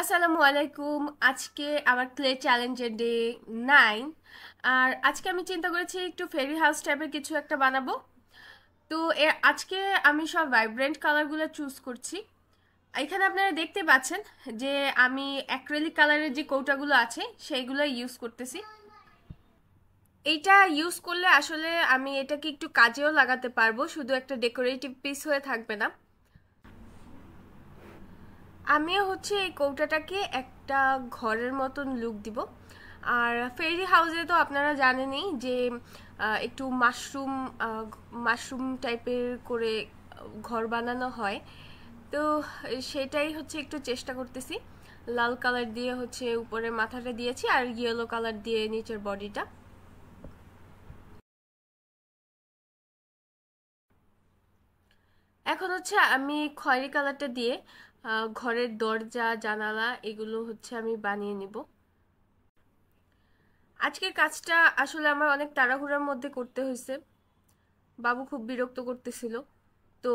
আসসালামু আলাইকুম। আজকে আমার ক্লে চ্যালেঞ্জের ডে 9। আর আজকে আমি চিন্তা করেছি একটু ফেরি হাউস টাইপের কিছু একটা বানাবো। তো আজকে আমি সব ভাইব্রেন্ট কালারগুলো চুজ করছি। এখানে আপনারা দেখতে পাচ্ছেন যে আমি অ্যাক্রিলিক কালারের যে কৌটাগুলো আছে সেইগুলো ইউজ করতেছি। এইটা ইউজ করলে আসলে আমি এটাকে একটু কাজেও লাগাতে পারবো, শুধু একটা ডেকোরেটিভ পিস হয়ে থাকবে না। আমিও এই কৌটাটাকে একটা ঘরের মতন লুক দিব। আর ফেরি হাউসে তো আপনারা জানেনই যে একটু মাশরুম মাশরুম টাইপের করে ঘর বানানো হয়। তো সেটাই একটু চেষ্টা করতেছি। লাল কালার দিয়ে উপরে মাথাটা দিয়েছি আর ইয়েলো কালার দিয়ে নিচের বডিটা। এখন আমি খয়েরি কালারটা দিয়ে ঘরের দরজা জানালা এগুলো আমি বানিয়ে নিব। আজকের কাজটা আসলে আমার অনেক তাড়াহুড়োর মধ্যে করতে হয়েছে। বাবু খুব বিরক্ত করতেছিল। তো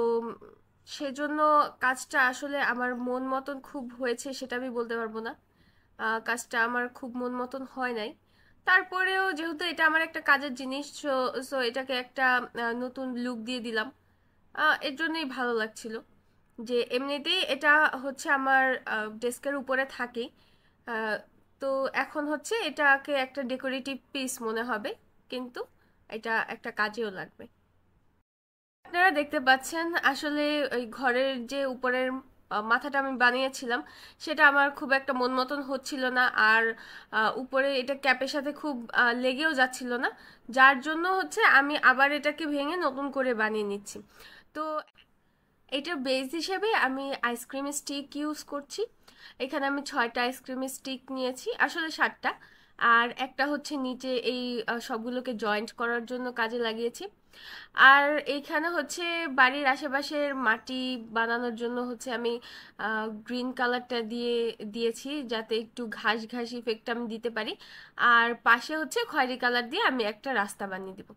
সেজন্য কাজটা আসলে আমার মন মতন খুব হয়েছে সেটা আমি বলতে পারবো না। কাজটা আমার খুব মন মতন হয় নাই। তারপরেও যেহেতু এটা আমার একটা কাজের জিনিস, সো এটাকে একটা নতুন লুক দিয়ে দিলাম। এর জন্যই ভালো লাগছিল যে এমনিতেই এটা আমার ডেস্কের উপরে থাকে। আহ, তো এখন এটাকে একটা ডেকোরেটিভ পিস মনে হবে, কিন্তু এটা একটা কাজেও লাগবে। আপনারা দেখতে পাচ্ছেন আসলে ওই ঘরের যে উপরের মাথাটা আমি বানিয়েছিলাম সেটা আমার খুব একটা মন মতন হচ্ছিল না। আর উপরে এটা ক্যাপের সাথে খুব লেগেও যাচ্ছিল না, যার জন্য আমি আবার এটাকে ভেঙে নতুন করে বানিয়ে নিচ্ছি। তো এটার বেস হিসেবে আমি আইসক্রিম স্টিক ইউজ করছি। এখানে আমি 6টা আইসক্রিম স্টিক নিয়েছি, আসলে 7টা। আর একটা নিচে এই সবগুলোকে জয়েন্ট করার জন্য কাজে লাগিয়েছি। আর এইখানে বাড়ির আশেপাশের মাটি বানানোর জন্য আমি গ্রিন কালারটা দিয়েছি, যাতে একটু ঘাস ঘাস ইফেক্ট আমি দিতে পারি। আর পাশে খয়েরি কালার দিয়ে আমি একটা রাস্তা বানিয়ে দিব।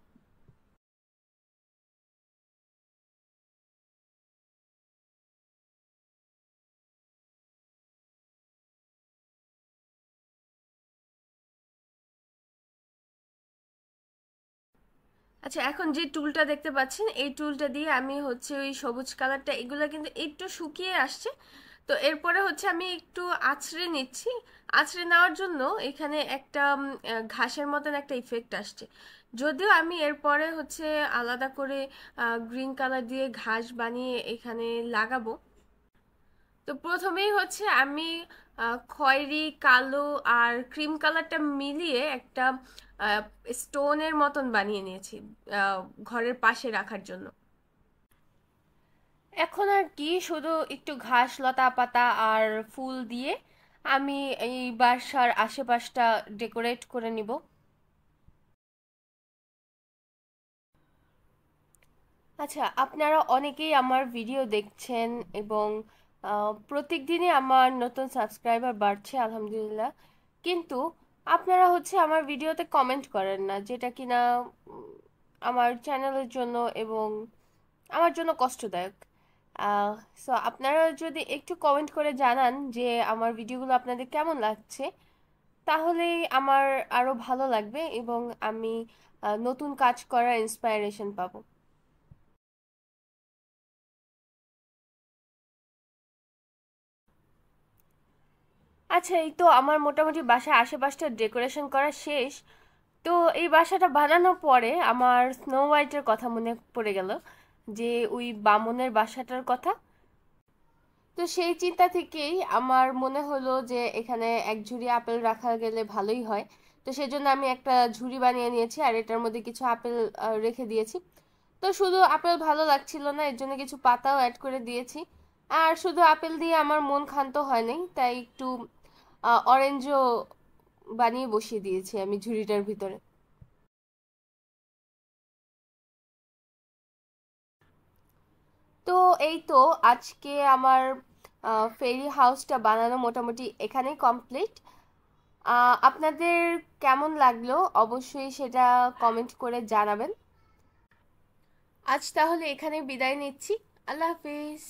আচ্ছা, এখন যে টুলটা দেখতে পাচ্ছেন এই টুলটা দিয়ে আমি ওই সবুজ কালারটা এগুলো কিন্তু একটু শুকিয়ে আসছে। তো এরপরে আমি একটু আঁচড়ে নিচ্ছি। আঁচড়ে নেওয়ার জন্য এখানে একটা ঘাসের মতন একটা ইফেক্ট আসছে। যদিও আমি এরপরে আলাদা করে গ্রিন কালার দিয়ে ঘাস বানিয়ে এখানে লাগাবো। তো প্রথমেই আমি খয়েরি কালো আর ক্রিম কালারটা মিলিয়ে একটা স্টোনের মতন বানিয়ে নিয়েছি ঘরের পাশে রাখার জন্য। এখন আর কি শুধু একটু ঘাস লতা পাতা আর ফুল দিয়ে আমি এই বাসার আশেপাশটা ডেকোরেট করে নিব। আচ্ছা, আপনারা অনেকেই আমার ভিডিও দেখছেন এবং প্রত্যেক দিনই আমার নতুন সাবস্ক্রাইবার বাড়ছে আলহামদুলিল্লাহ। কিন্তু আপনারা আমার ভিডিওতে কমেন্ট করেন না, যেটা কিনা উম, আমার চ্যানেলের জন্য এবং আমার জন্য কষ্টদায়ক। সো আপনারা যদি একটু কমেন্ট করে জানান যে আমার ভিডিওগুলো আপনাদের কেমন লাগছে, তাহলেই আমার আরো ভালো লাগবে এবং আমি নতুন কাজ করার ইন্সপায়ারেশন পাবো। আচ্ছা, এই তো আমার মোটামুটি বাসার আশেপাশটা ডেকোরেশন করা শেষ। তো এই বাসাটা বানানোর পরে আমার স্নো হোয়াইটের কথা মনে পড়ে গেল, যে ওই বামনের বাসাটার কথা। তো সেই চিন্তা থেকেই আমার মনে হলো যে এখানে এক ঝুড়ি আপেল রাখা গেলে ভালোই হয়। তো সেজন্য আমি একটা ঝুড়ি বানিয়ে নিয়েছি আর এটার মধ্যে কিছু আপেল রেখে দিয়েছি। তো শুধু আপেল ভালো লাগছিল না, এর জন্য কিছু পাতাও অ্যাড করে দিয়েছি। আর শুধু আপেল দিয়ে আমার মন ক্ষান্ত হয় নাই, তাই একটু অরেঞ্জও বানিয়ে বসিয়ে দিয়েছি আমি ঝুড়িটার ভিতরে। তো এই তো আজকে আমার ফেরি হাউসটা বানানো মোটামুটি এখানেই কমপ্লিট। আপনাদের কেমন লাগলো অবশ্যই সেটা কমেন্ট করে জানাবেন। আজ তাহলে এখানে বিদায় নিচ্ছি। আল্লাহ হাফিজ।